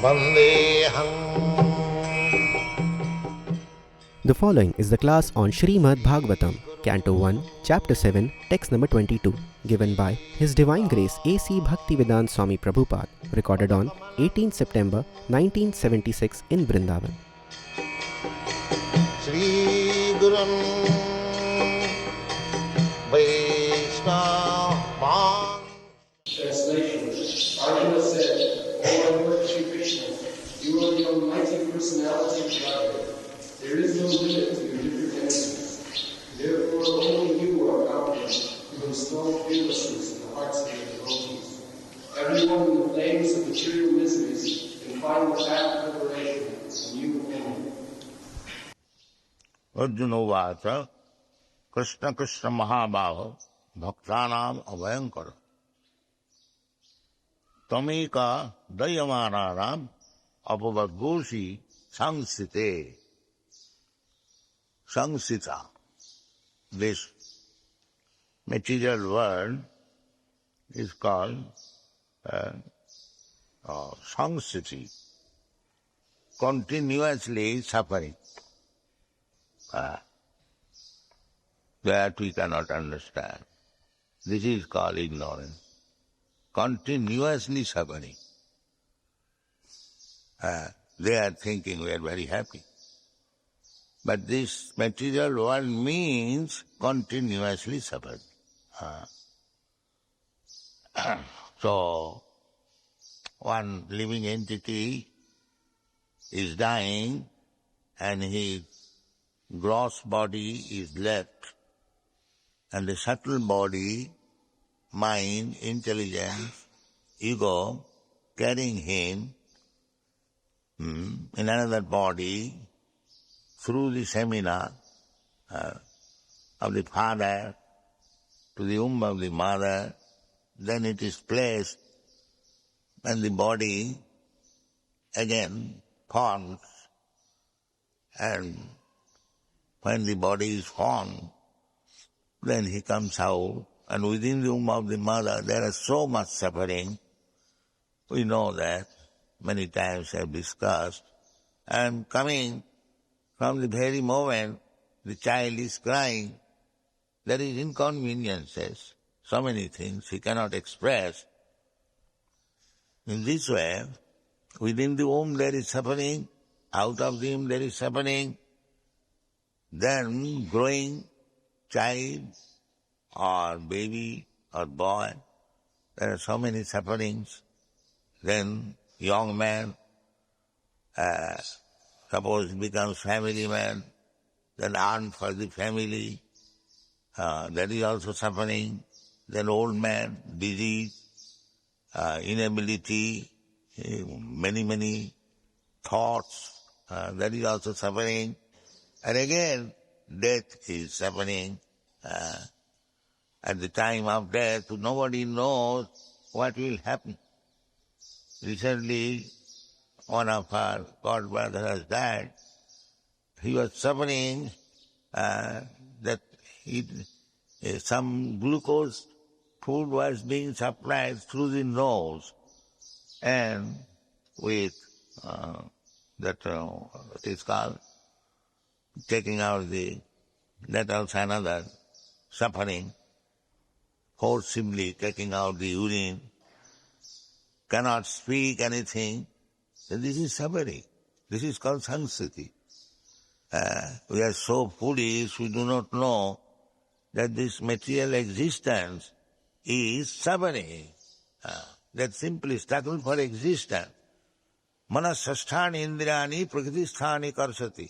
Vandeham. The following is the class on Srimad Bhagavatam, Canto 1, Chapter 7, Text number 22, given by His Divine Grace A.C. Bhaktivedanta Swami Prabhupada, recorded on 18 September 1976 in Vrindavan. Shri Gurun Vaishnava. Translation. Arjuna said, O Lord Shri Krishna, you are the almighty personality of Godhead. There is no limit to your different energies. Therefore, only you are competent to install fearlessness in the hearts of your devotees. Everyone in the flames of material miseries can find the path of liberation in you only. Arjuna Vata Krishna Krishna Mahabhava Bhaktanam Abhayankara Tamika Dayamananam Apavadgoshi Sangsite Sangsita. This material world is called sangsiti, continuously suffering. That we cannot understand. This is called ignorance. Continuously suffering. They are thinking we are very happy. But this material world means continuously suffering. So, one living entity is dying and his gross body is left, and the subtle body, mind, intelligence, ego, carrying him in another body through the seminar of the father to the womb of the mother, then it is placed and the body again forms, and when the body is formed, then he comes out, and within the womb of the mother there is so much suffering. We know that, many times I have discussed, and coming from the very moment the child is crying, there is inconveniences, so many things he cannot express. In this way, within the womb there is suffering, out of the womb there is suffering, then growing child or baby or boy, there are so many sufferings. Then young man, suppose becomes family man, then earn for the family, that is also suffering. Then old man, disease, inability, many thoughts, that is also suffering. And again, death is suffering. At the time of death, nobody knows what will happen. Recently, one of our god brothers has died. He was suffering that some glucose food was being supplied through the nose, and with what is called taking out that also another suffering, forcibly taking out the urine, cannot speak anything. So this is suffering. This is called sangsiti. We are so foolish, we do not know that this material existence is suffering. That simply struggle for existence. Manasasthani indrani prakritisthani karsati.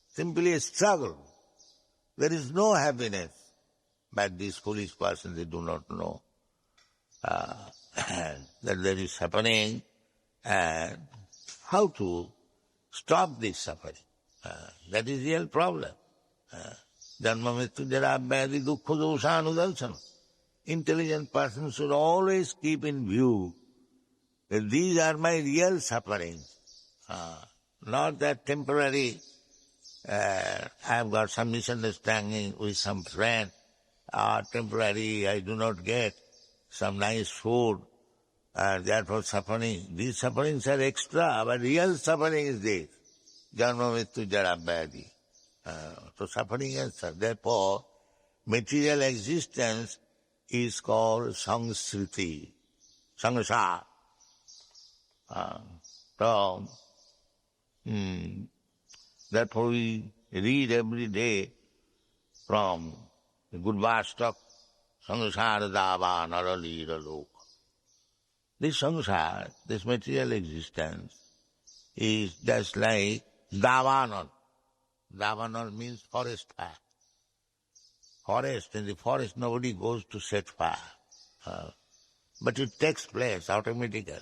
Simply a struggle. There is no happiness. But these foolish persons, they do not know that there is suffering and how to stop this suffering. That is the real problem. Janma mrityu jara vyadhi dukkha dosha anudarsana. Intelligent persons should always keep in view that these are my real sufferings, not that temporary. I have got some misunderstanding with some friend, temporary, I do not get some nice food, And therefore suffering, these sufferings are extra, but real suffering is this. Janma Mrityu Jara Vyadi. So suffering is, therefore, material existence is called sangsriti, sangsara. So, therefore we read every day from the Gurvastak, sangsara dava naralira loka. This sangsara, this material existence, is just like davanal. Davanal means forest fire. Forest, in the forest nobody goes to set fire. But it takes place automatically.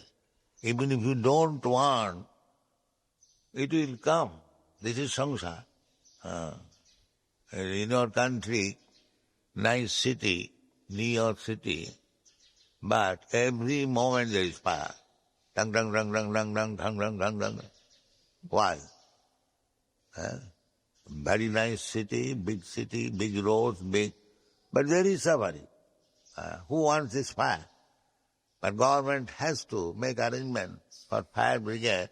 Even if you don't want, it will come. This is samsara. In our country, nice city, New York City, but every moment there is fire. Dang, dang, dang, dang, dang, dang, dang, dang, dang, dang. Why? Very nice city, big roads, but there is suffering. Who wants this fire? But government has to make arrangements for fire brigade,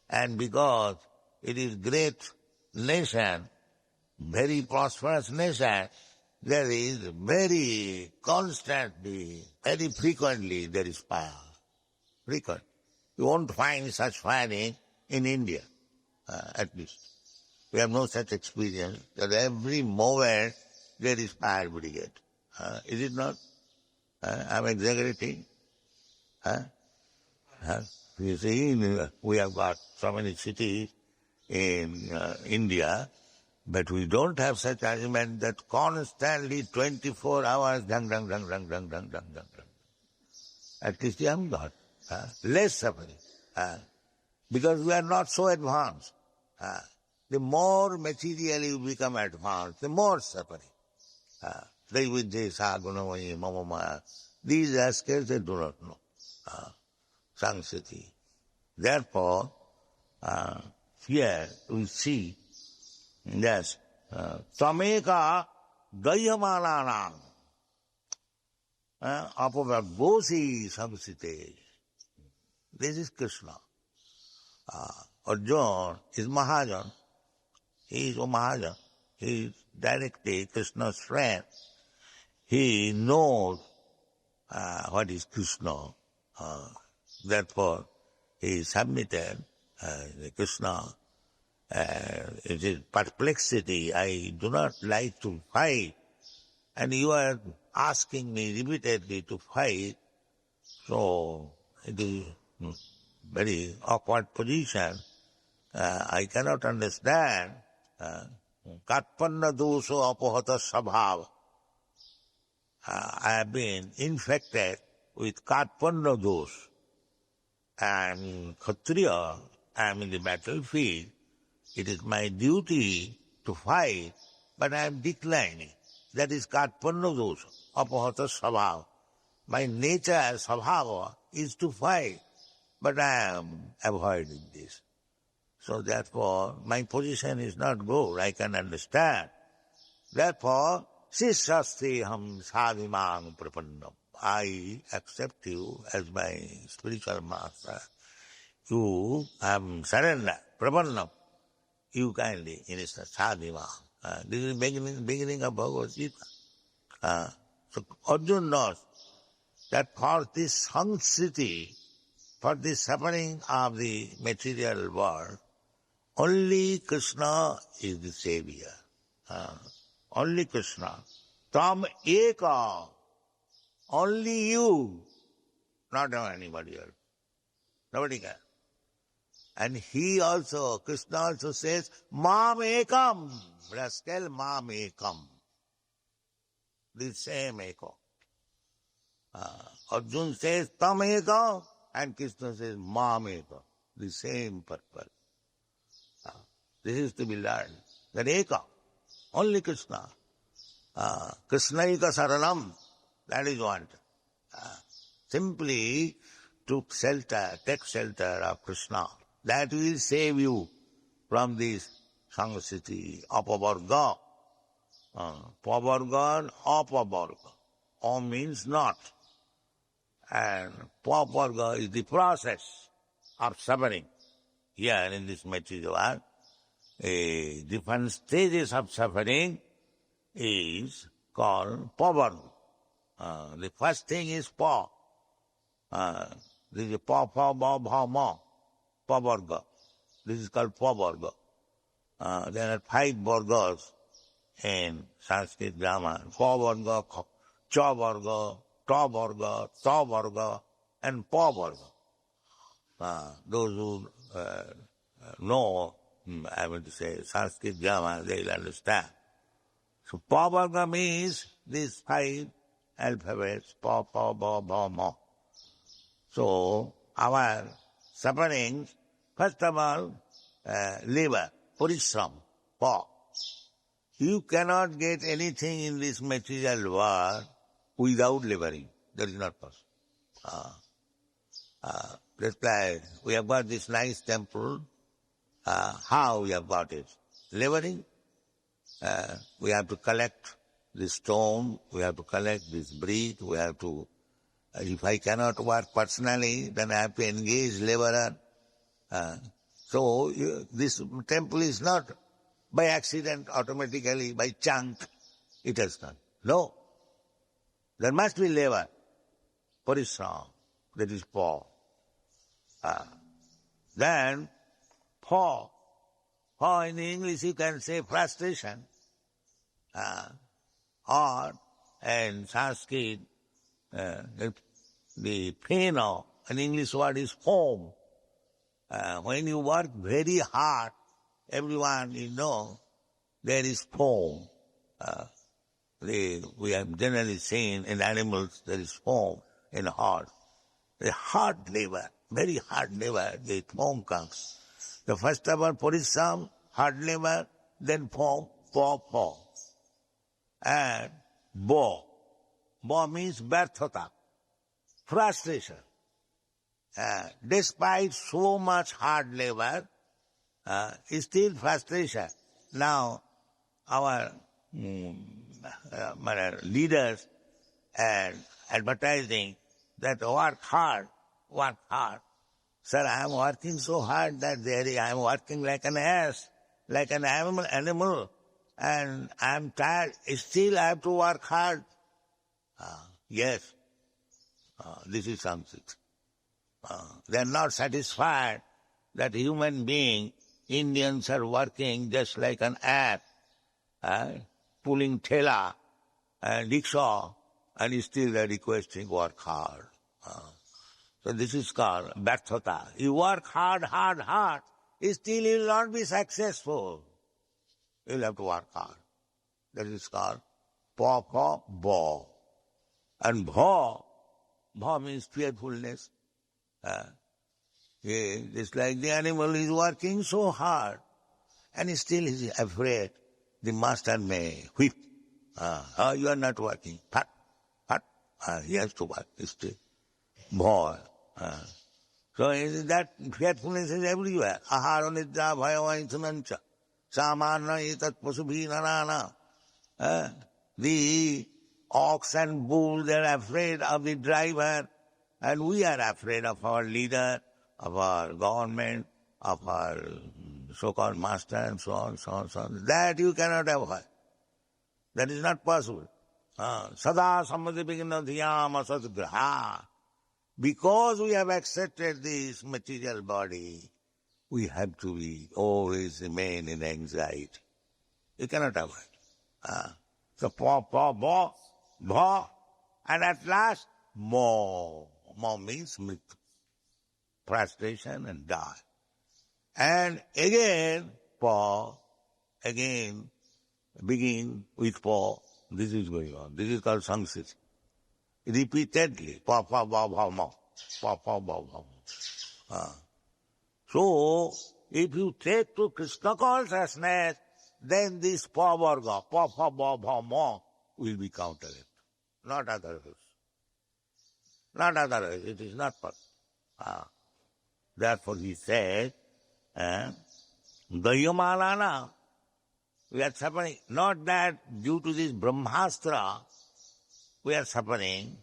and because it is great nation, very prosperous nation, there is very constantly, very frequently there is fire. Frequent. You won't find such firing in India, at least. We have no such experience that every moment there is fire brigade. Is it not? I'm exaggerating. You see, we have got so many cities in India, but we don't have such arrangement that constantly 24 hours, dang, dang, dang, dang, dang, dang, dang, dang. At least we have got less suffering, because we are not so advanced. The more materially you become advanced, the more suffering. These aspects they do not know. Sangsati. Therefore, here we see that Tameka Dayamananam Apavagbosi Samsite. This is Krishna. Arjuna is Mahajan. He is a Mahajan. He is directly Krishna's friend. He knows what is Krishna. Therefore, he submitted Krishna. It is perplexity. I do not like to fight. And you are asking me repeatedly to fight. So, it is very awkward position. I cannot understand. Katpanna doso apohata sabhav. I have been infected with Katpanna dosh. I am Kshatriya, I am in the battlefield. It is my duty to fight, but I am declining. That is Katpanna dosh, apohata sabhav. My nature, sabhava, is to fight, but I am avoiding this. So therefore, my position is not good, I can understand. Therefore, Sishasteham sadhimang prapannam. I accept you as my spiritual master. You am surrender, prapannam. You kindly, in this sadhimang. This is beginning of Bhagavad Gita. So Arjuna knows that for this sangsriti, for the suffering of the material world, only Krishna is the savior. Only Krishna. Tam eka. Only you. Not anybody else. Nobody can. And he also, Krishna also says, Mam ekam. Rascal, Mam ekam. The same eko. Arjuna says, Tam eka. And Krishna says, Mam eka. The same purpose. This is to be learned. That eka. Only Krishna. Krishnaika saranam. That is what. Simply to take shelter of Krishna. That will save you from this sangsriti, apavarga. Pavarga and apavarga. Om means not. And Pa Varga is the process of suffering. Here in this material world, different stages of suffering is called Pa Varga. The first thing is Pa. This is Pa, Pa, Ba, Bha, Ma. Pa Varga. This is called Pa Varga. There are 5 Vargas in Sanskrit grammar. Pa Varga, Cha Varga, Ta Varga, Ta Varga, and Pa Varga. Those who know, I want to say, Sanskrit grammar, they will understand. So Pa Varga means these 5 alphabets, Pa, Pa, Ba, Bha, Ma. So our sufferings, first of all, labor, parishram, Pa. You cannot get anything in this material world without laboring. That is not possible. That's why we have got this nice temple. How we have got it? Laboring. We have to collect the stone, we have to collect this brick, we have to, if I cannot work personally, then I have to engage laborer. So this temple is not by accident, automatically, by chance, it has done. No. There must be labor, parishram, that is Pa. Then, Pa in English you can say frustration, or in Sanskrit, the pain of, an English word is foam. When you work very hard, everyone you know, there is foam. We have generally seen in animals there is foam in the heart. The hard labor, very hard labor, the foam comes. The first of all, parishram, hard labor, then foam, Pa. And Bo. Bo means barthata, frustration. Despite so much hard labor, still frustration. Now, our leaders and advertising that work hard. Sir, I am working so hard that I am working like an ass, like an animal, and I am tired. Still I have to work hard. Yes, this is something. They are not satisfied that human being, Indians are working just like an ass, pulling thela and rickshaw, and still they are requesting work hard. So this is called barthata. You work hard, still you will not be successful. You will have to work hard. That is called Pa, Bo. And Bha means fearfulness. It's like the animal is working so hard, and still he is afraid the master may whip. You are not working. Pat. He has to work still. Bha. So that fearfulness is everywhere. Ahara nidra bhaya vaithanancha. Samana etat pasubhi narana. The ox and bull, they are afraid of the driver, and we are afraid of our leader, of our government, of our so-called master, and so on. That you cannot avoid. That is not possible. Sada samadhi dhyam asadgraha. Because we have accepted this material body, we have to be always remain in anxiety. You cannot avoid. So Pa, Bha, and at last Mo. Mo means mritu, frustration and die. And again Pa, again begin with Pa. This is going on. This is called samsara. Repeatedly, Pa, Ba, Bha, Ma. Pa, Ba, Bha, Ma. So, if you take to Krishna consciousness, then this Pa Varga, Pa, Ba, Bha, Ma, will be counted. Not otherwise. Not otherwise. It is not possible. Therefore he said, Dayamalana, we are suffering. Not that due to this Brahmastra we are suffering,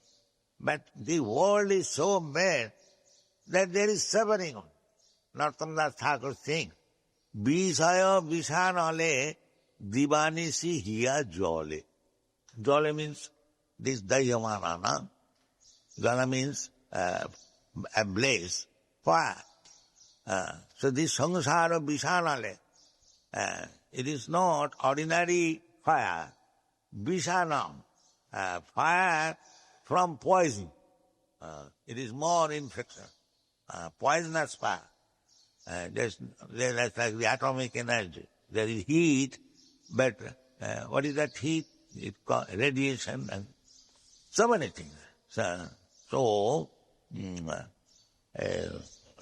But the world is so bad that there is suffering. Narottam Thakur sings, Bishaya Bishanale Divanisi Hiya Jole. Jole means this Dayamana, na? Jala means a blaze, fire. So this Sangsara Bishanale, it is not ordinary fire. Bishanam, fire from poison. It is more infection. Poisonous fire. That's like the atomic energy. There is heat, but what is that heat? It's called radiation and so many things. So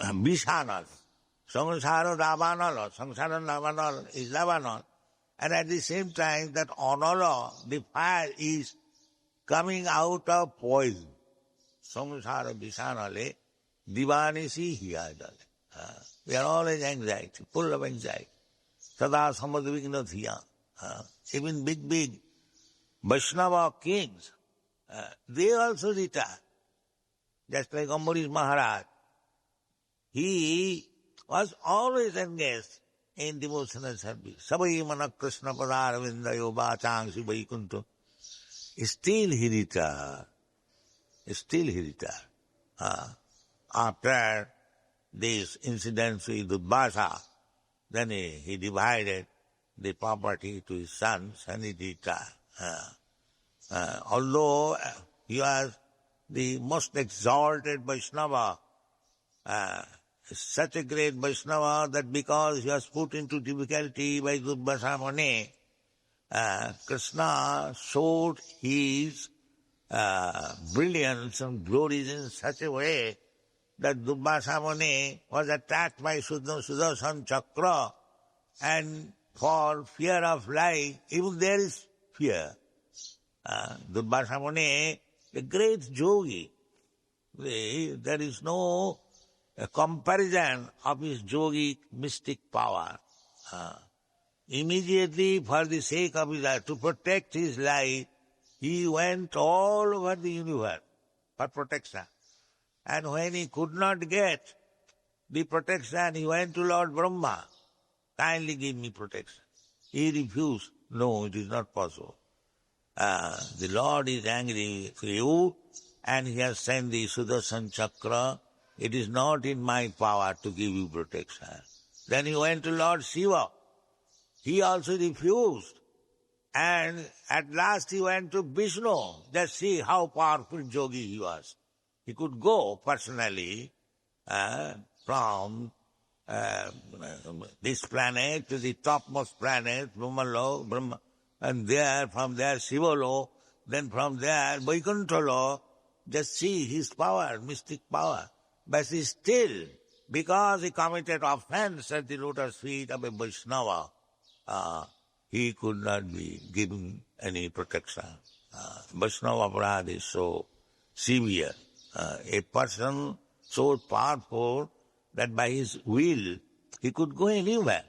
Bishanal, Sangsara Ravanal, Sangsara Ravanal is Ravanal. And at the same time, that Anala, the fire is coming out of poison. Sangsara Bishanale, Divanisi Hiyajale. We are always anxiety, full of anxiety. Sada Samadvikna Thiya. Even big Vaishnava kings, they also retire. Just like Ambarish Maharaj. He was always engaged in devotional service. Sabai Mana Krishna Padaravindayo Bachang Sivaikuntho. Still he retired. After this incident with Udbasa, then he divided the property to his sons and he retired. Although he was the most exalted Vaishnava, such a great Vaishnava that because he was put into difficulty by Durvasa Muni, Krishna showed his brilliance and glories in such a way that Durvasa Muni was attacked by Sudarshan Chakra, and for fear of life, even there is fear. Durvasa Muni, a great yogi, there is no comparison of his yogic mystic power. Immediately, for the sake of his life, to protect his life, he went all over the universe for protection. And when he could not get the protection, he went to Lord Brahma. Kindly give me protection. He refused. No, it is not possible. The Lord is angry with you, and he has sent the Sudarshan Chakra. It is not in my power to give you protection. Then he went to Lord Shiva. He also refused. And at last he went to Vishnu. Just see how powerful yogi he was. He could go personally from this planet to the topmost planet, Brahma, and there, from there, Shivalo, then from there, Vaikuntha. Just see his power, mystic power. But still, because he committed offense at the lotus feet of a Vaishnava, he could not be given any protection. Vaishnava Aparad is so severe. A person so powerful that by his will he could go anywhere.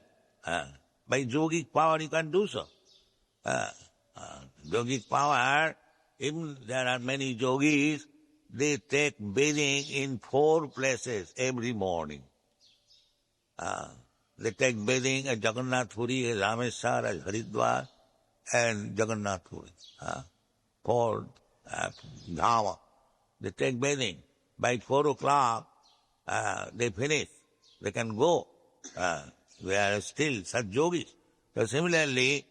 By yogic power he can do so. Yogic power, even there are many yogis, they take bathing in 4 places every morning. They take bathing at Jagannath Puri, at Rameswar, at Haridwar, and Jagannath Puri. 4 dhama. They take bathing. By 4 o'clock, they finish. They can go. They are still such yogis. So similarly,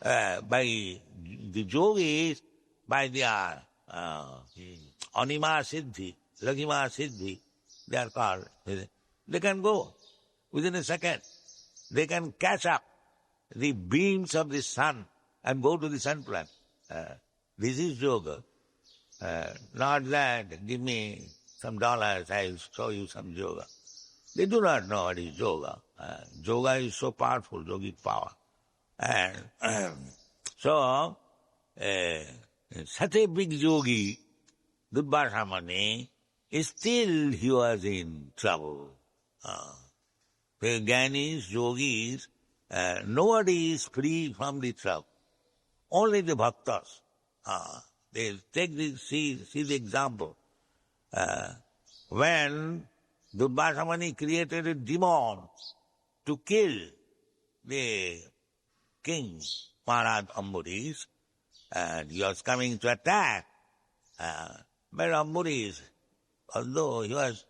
by the yogis, by their Anima Siddhi, Laghima Siddhi, they are called. They can go within a second. They can catch up the beams of the sun and go to the sun planet. This is yoga. Not that, give me some dollars, I'll show you some yoga. They do not know what is yoga. Yoga is so powerful, yogic power. And so, such a big yogi, Durvasa Muni, still he was in trouble. The Gyanis, yogis, nobody is free from the trouble. Only the bhaktas. They take the, see the example. When Durvasa Muni created a demon to kill the king, Maharaj Ambarish, and he was coming to attack. But Ambarish, although he was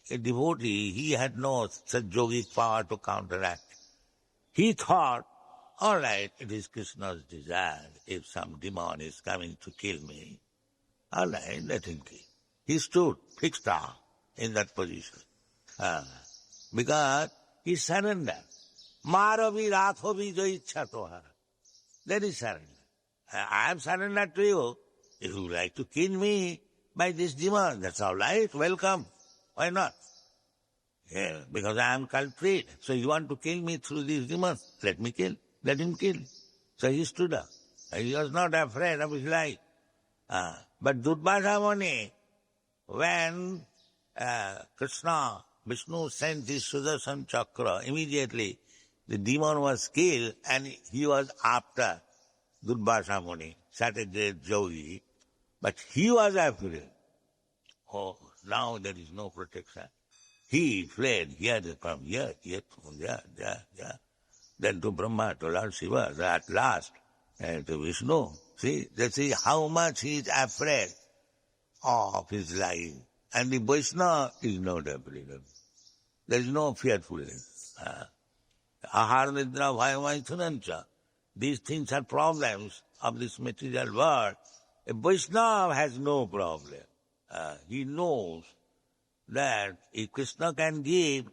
a devotee, he had no such yogic power to counteract. He thought, all right, it is Krishna's desire. If some demon is coming to kill me, all right, let him kill. He stood fixed up in that position. Because he surrendered. Maravi Rathovi Joicha Toha. That is surrender. I am surrendered to you. If you like to kill me by this demon, that's all right, welcome. Why not? Yeah, because I am culprit. So you want to kill me through this demon? Let me kill. Let him kill. So he stood up. He was not afraid of his life. But Durvasa Muni, when Krishna, Vishnu sent his Sudarshan Chakra, immediately the demon was killed and he was after Durvasa Muni, such a great yogi. But he was afraid. Oh, now there is no protection. He fled here from here, from there. Then to Brahma, to Lord Shiva, at last, and to Vishnu. See, that is how much he is afraid of his life. And the Vaishnava is not afraid of it. There is no fearfulness. Ahara nidra bhayamaithunancha. These things are problems of this material world. A Vaishnava has no problem. He knows that if Krishna can give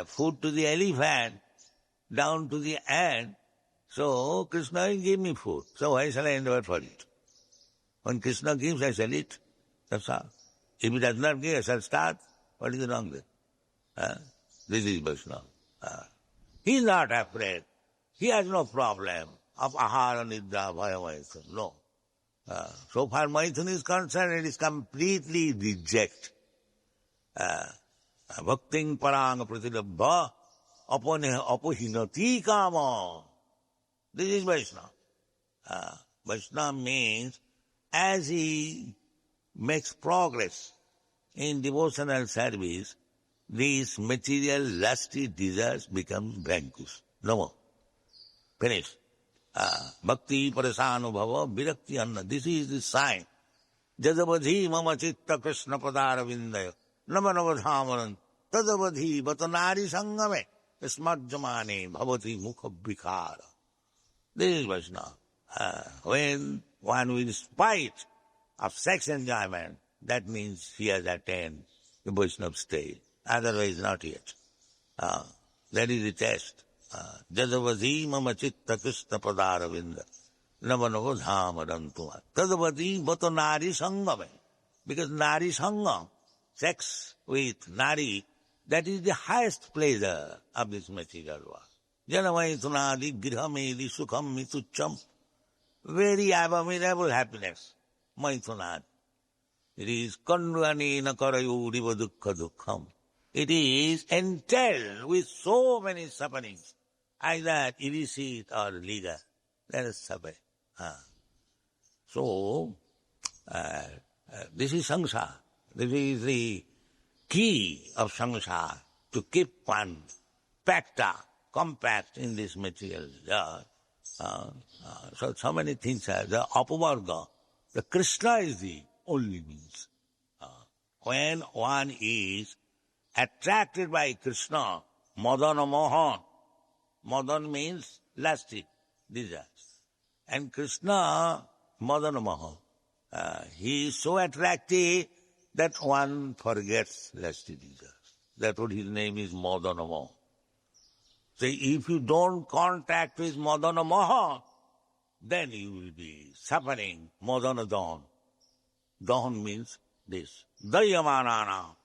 food to the elephant down to the ant, so Krishna will give me food. So why shall I endeavor for it? When Krishna gives, I shall eat. That's all. If he does not give, I shall starve. What is wrong there? This is Vaishnava. He is not afraid. He has no problem of ahara nidra bhaya maithun. No. So far maithun is concerned, it is completely reject. Bhakting parang pratilabha apohinati kama. This is Vaishnava. Vaishnava means as he makes progress in devotional service, these material lusty desires become vanquished. No more. Finish. Bhakti parasanubhava virakti anna. This is the sign. Jadavadhi mama chitta krishna padara vindaya. Namanavadhamaran. Tadavadhi vatanari sangame. Smarjamane bhavati mukha vikhara. This is Vaishnava. When one will spite of sex enjoyment, that means he has attained the Vaishnava stage. Otherwise not yet. That is the test. Jadavadhi mama chitta krishna padara vinda. Namanavadhamarantuma. Tadavadhi vato nari sangame. Because nari sangam, sex with nari, that is the highest pleasure of this material world. Janamaitunadi grihamedi sukham mitucham. Very abominable happiness. Maitunadi. It is kandvanena karayuriva dukkha dukkham. It is entailed with so many sufferings, either illicit or legal. That is suffering. So, this is samsara. This is the key of samsara, to keep one packed up, compact in this material world. So many things are the apavarga. The Krishna is the only means. When one is attracted by Krishna, Madana Mohan. Madan means lusty desires. And Krishna, Madana Mohan. He is so attractive that one forgets lusty desires. That's what his name is, Madana Mohan. So if you don't contact with Madana Mohan, then you will be suffering Madana Dahan. Dahan means this. Dayamanana.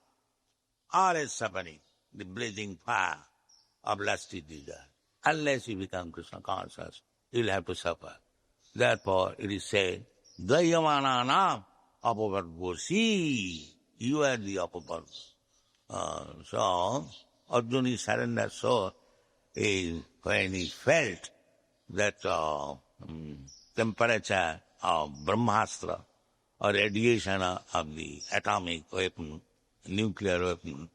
All is suffering, the blazing fire of lusty desire. Unless you become Krishna conscious, you will have to suffer. Therefore, it is said, Dayamananam apavargosi. You are the apavargo. So, Arjuna surrendered so when he felt that temperature of Brahmastra or radiation of the atomic weapon, nuclear weapon.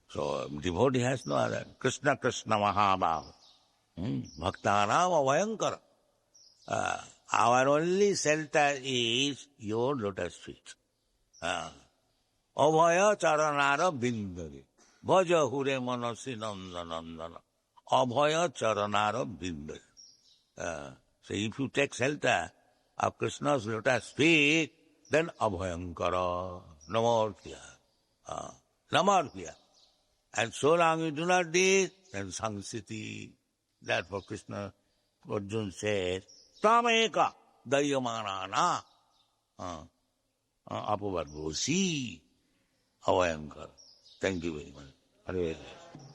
So devotee has no other. Krishna Krishna Mahabhava. Bhaktanam Avayankara. Our only shelter is your lotus feet. Abhaya charanara bindari. Bhaja hure manasi nandana. Abhaya charanara bindari. So if you take shelter of Krishna's lotus feet, then Abhayankara, no more fear. No more fear. And so long you do not this, then Sangsiti. Therefore Krishna, Arjuna says, Tameka Dayamanana Apavargosi Avayankara. Thank you very much. Hare Krishna.